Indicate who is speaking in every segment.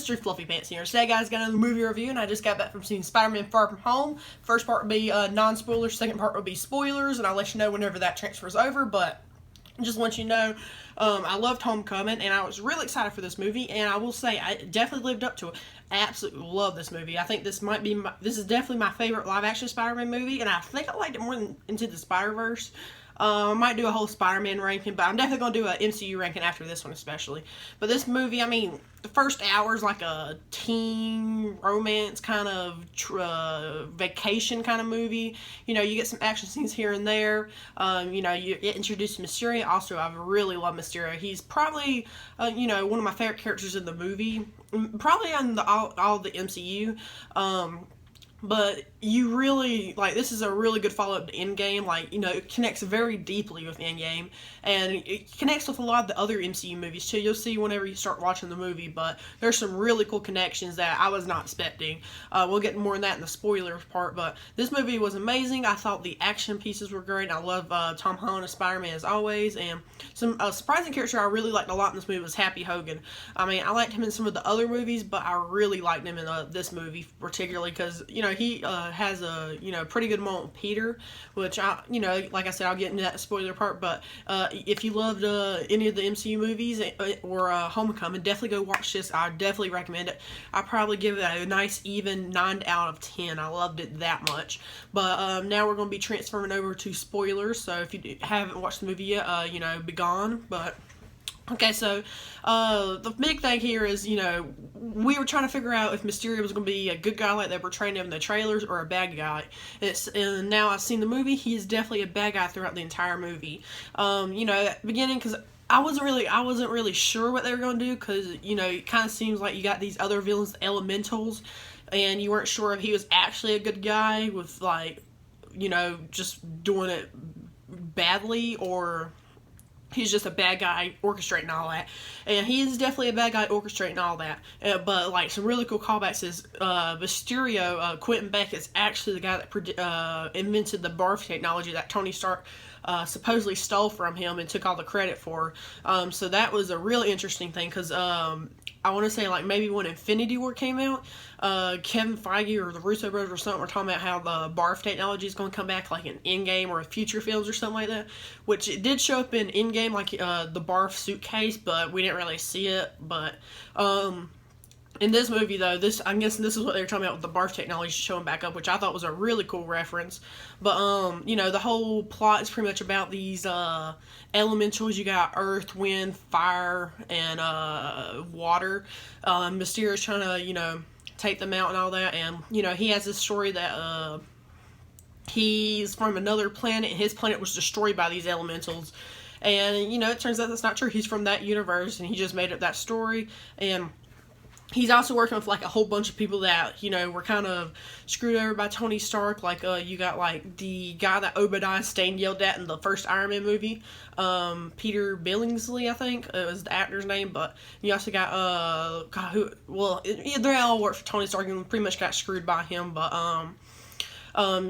Speaker 1: Mr. Fluffy Pants here. Today, guys, got another movie review, and I just got back from seeing Spider-Man Far From Home. First part would be non-spoilers, second part would be spoilers, and I'll let you know whenever that transfers over, but just want you to know, I loved Homecoming, and I was really excited for this movie, and I will say, I definitely lived up to it. I absolutely love this movie. I think this is definitely my favorite live-action Spider-Man movie, and I think I liked it more than Into the Spider-Verse. I might do a whole Spider-Man ranking, but I'm definitely going to do an MCU ranking after this one especially. But this movie, I mean, the first hour is like a teen romance kind of vacation kind of movie. You know, you get some action scenes here and there. You know, you get introduced to Mysterio. Also, I really love Mysterio. He's probably, you know, one of my favorite characters in the movie. Probably on all the MCU. But you really, like, this is a really good follow-up to Endgame. Like, you know, it connects very deeply with Endgame. And it connects with a lot of the other MCU movies, too. You'll see whenever you start watching the movie. But there's some really cool connections that I was not expecting. We'll get more on that in the spoilers part. But this movie was amazing. I thought the action pieces were great. I love Tom Holland as Spider-Man as always. And some surprising character I really liked a lot in this movie was Happy Hogan. I mean, I liked him in some of the other movies, but I really liked him in this movie particularly because, you know, he has a, you know, pretty good moment with Peter, which you know, like I said, I'll get into that spoiler part, but if you loved any of the MCU movies or Homecoming, definitely go watch this. I definitely recommend it. I probably give it a nice even 9 out of 10. I loved it that much. But now we're going to be transferring over to spoilers, so if you haven't watched the movie yet, you know, be gone, but... Okay, so, the big thing here is, you know, we were trying to figure out if Mysterio was going to be a good guy like they were portraying him in the trailers or a bad guy. And now I've seen the movie, he is definitely a bad guy throughout the entire movie. You know, at the beginning, because I wasn't really sure what they were going to do, because, you know, it kind of seems like you got these other villains, the Elementals, and you weren't sure if he was actually a good guy with, like, you know, just doing it badly, or... he's just a bad guy orchestrating all that. And he is definitely a bad guy orchestrating all that. But, like, some really cool callbacks is Mysterio, Quentin Beck, is actually the guy that invented the barf technology that Tony Stark supposedly stole from him and took all the credit for. So that was a really interesting thing, because I want to say, like, maybe when Infinity War came out, Kevin Feige or the Russo brothers or something were talking about how the barf technology is going to come back, like, in Endgame or future films or something like that, which it did show up in Endgame, like, the barf suitcase, but we didn't really see it. But in this movie, though, I'm guessing this is what they were talking about with the barf technology showing back up, which I thought was a really cool reference. But, you know, the whole plot is pretty much about these elementals. You got earth, wind, fire, and water. Mysterio's trying to, you know, take them out and all that. And, you know, he has this story that he's from another planet, and his planet was destroyed by these elementals. And, you know, it turns out that's not true. He's from that universe, and he just made up that story. And he's also working with, like, a whole bunch of people that, you know, were kind of screwed over by Tony Stark. Like, you got, like, the guy that Obadiah Stane yelled at in the first Iron Man movie. Peter Billingsley, I think, was the actor's name. But you also got, they all worked for Tony Stark and pretty much got screwed by him. But,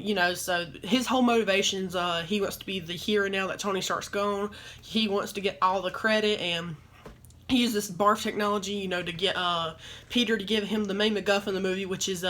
Speaker 1: you know, so his whole motivations, he wants to be the hero now that Tony Stark's gone. He wants to get all the credit, and he used this barf technology, you know, to get Peter to give him the main MacGuffin in the movie, which is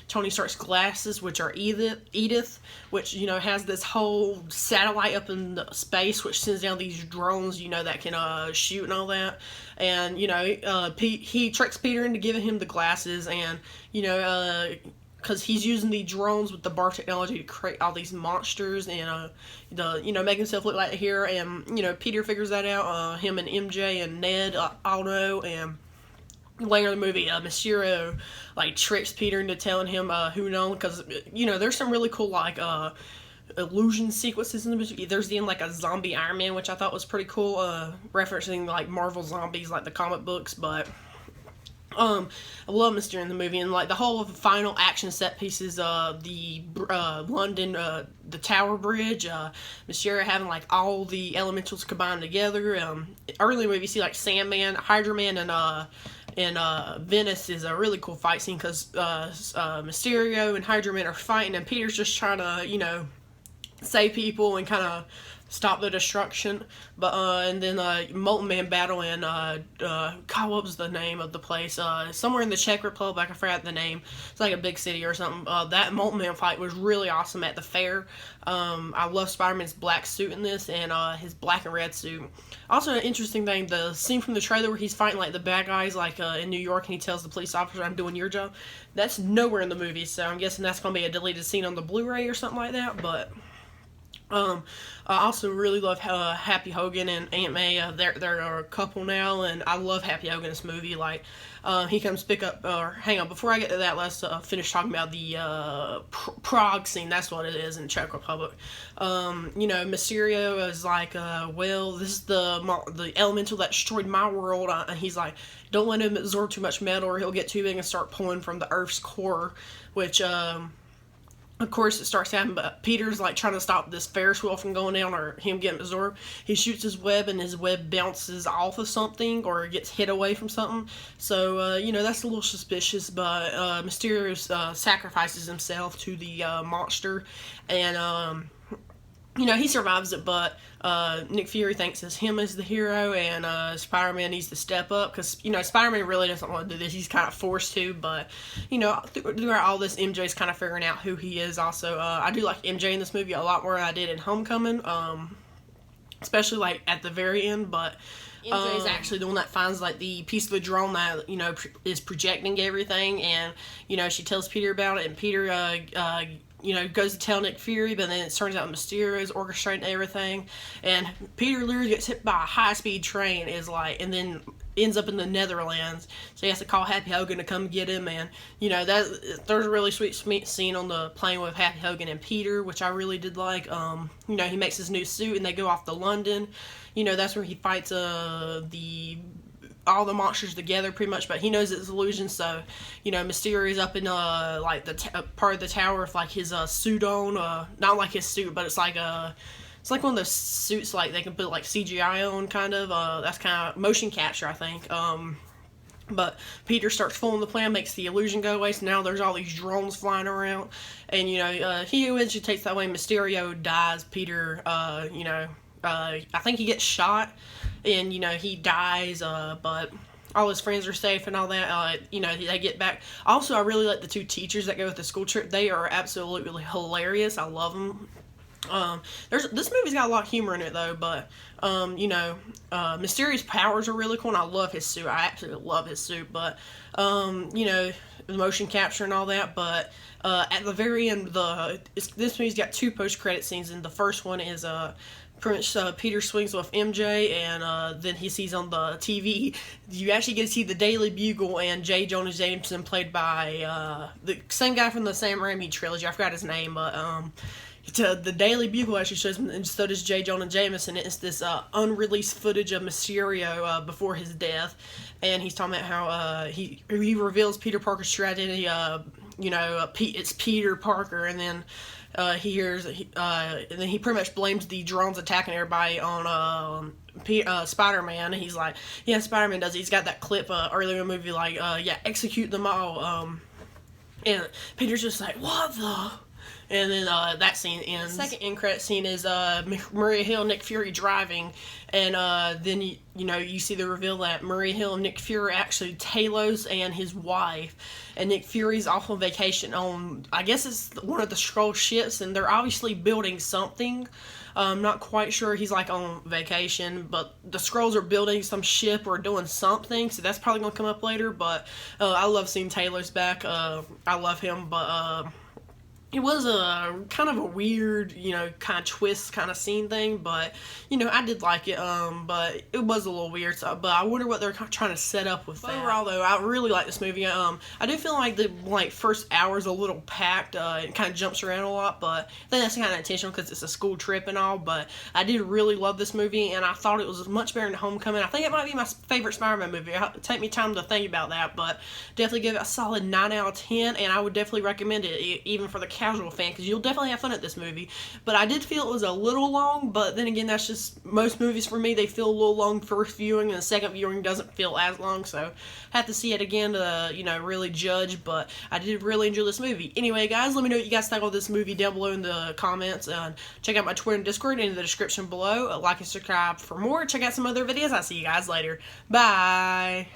Speaker 1: Tony Stark's glasses, which are Edith, which, you know, has this whole satellite up in the space, which sends down these drones, you know, that can shoot and all that. And, you know, he tricks Peter into giving him the glasses, and, you know, because he's using the drones with the barf technology to create all these monsters and, you know, make himself look like a hero. And, you know, Peter figures that out. Him and MJ and Ned all know. And later in the movie, Mysterio, like, tricks Peter into telling him who known. Because, you know, there's some really cool, like, illusion sequences in the movie. There's even, like, a zombie Iron Man, which I thought was pretty cool. Referencing, like, Marvel zombies, like the comic books. But I love Mysterio in the movie, and, like, the whole final action set pieces, the London, the Tower Bridge, Mysterio having, like, all the elementals combined together. Early in the movie, you see, like, Sandman, Hydra Man, and Venice is a really cool fight scene, because Mysterio and Hydra Man are fighting, and Peter's just trying to, you know, save people and kind of stop the destruction. But and then Molten Man battle in God, what was the name of the place? Somewhere in the Czech Republic. I forgot the name. It's like a big city or something. That Molten Man fight was really awesome at the fair. I love Spider-Man's black suit in this, and his black and red suit. Also, an interesting thing, the scene from the trailer where he's fighting like the bad guys like in New York, and he tells the police officer, "I'm doing your job." That's nowhere in the movie, so I'm guessing that's gonna be a deleted scene on the Blu-ray or something like that. But I also really love Happy Hogan and Aunt May. They're a couple now, and I love Happy Hogan in this movie. Like, he comes pick up, or hang on, before I get to that, let's finish talking about the Prague scene. That's what it is in Czech Republic. Mysterio is like, well, this is the elemental that destroyed my world, and he's like, don't let him absorb too much metal, or he'll get too big and start pulling from the Earth's core, which of course, it starts happening, but Peter's like trying to stop this Ferris wheel from going down or him getting absorbed. He shoots his web, and his web bounces off of something or gets hit away from something. So, that's a little suspicious, but Mysterio sacrifices himself to the monster, and he survives it, but Nick Fury thinks it's him as the hero, and Spider-Man needs to step up, because, Spider-Man really doesn't want to do this. He's kind of forced to, but, throughout all this, MJ's kind of figuring out who he is also. I do like MJ in this movie a lot more than I did in Homecoming, especially, like, at the very end, but MJ is actually the one that finds, like, the piece of the drone that, is projecting everything, and, she tells Peter about it, and Peter, goes to tell Nick Fury, but then it turns out Mysterio is orchestrating everything, and Peter literally gets hit by a high-speed train, and then ends up in the Netherlands, so he has to call Happy Hogan to come get him, and, there's a really sweet scene on the plane with Happy Hogan and Peter, which I really did like. He makes his new suit, and they go off to London. That's where he fights all the monsters together pretty much, but he knows it's illusion, so Mysterio's up in part of the tower with like his suit on, not like his suit, but it's like one of those suits like they can put like CGI on, kind of. That's kind of motion capture, I think. But Peter starts fooling the plan, makes the illusion go away, so now there's all these drones flying around, and he eventually takes that way. Mysterio dies. Peter I think he gets shot, and he dies, but all his friends are safe and all that. They get back. Also, I really like the two teachers that go with the school trip. They are absolutely hilarious. I love them. This movie's got a lot of humor in it, though, but Mysterio's powers are really cool, and I love his suit. I absolutely love his suit, but the motion capture and all that. But at the very end, this movie's got two post-credit scenes, and the first one is pretty much Peter swings with MJ, and then he sees on the TV, you actually get to see the Daily Bugle and J. Jonah Jameson, played by the same guy from the Sam Raimi trilogy. I forgot his name, but the Daily Bugle actually shows him, and so does J. Jonah Jameson. It's this unreleased footage of Mysterio before his death, and he's talking about how he reveals Peter Parker's true identity. It's Peter Parker, and then he hears, and then he pretty much blames the drones attacking everybody on Spider-Man. He's like, yeah, Spider-Man does it. He's got that clip earlier in the movie, like, execute them all. And Peter's just like, what the? And then that scene ends. The second end credit scene is Maria Hill, Nick Fury driving, and then you see the reveal that Maria Hill and Nick Fury are actually Talos and his wife, and Nick Fury's off on vacation on, I guess it's one of the Skrull ships, and they're obviously building something. I'm not quite sure. He's like on vacation, but the Skrulls are building some ship or doing something, so that's probably gonna come up later. But I love seeing Talos back. I love him, but it was a kind of a weird, kind of twist kind of scene thing, but, I did like it, but it was a little weird, so, but I wonder what they're trying to set up with that. Overall, though, I really like this movie. I do feel like the, first hour is a little packed, it kind of jumps around a lot, but I think that's kind of intentional because it's a school trip and all, but I did really love this movie, and I thought it was much better than Homecoming. I think it might be my favorite Spider-Man movie. It'll take me time to think about that, but definitely give it a solid 9 out of 10, and I would definitely recommend it, even for the casual fan, because you'll definitely have fun at this movie. But I did feel it was a little long, but then again, that's just most movies for me. They feel a little long first viewing, and the second viewing doesn't feel as long, so I have to see it again to, you know, really judge. But I did really enjoy this movie. Anyway, guys, let me know what you guys think of this movie down below in the comments, and check out my Twitter and Discord in the description below. Like and subscribe for more. Check out some other videos. I'll see you guys later. Bye.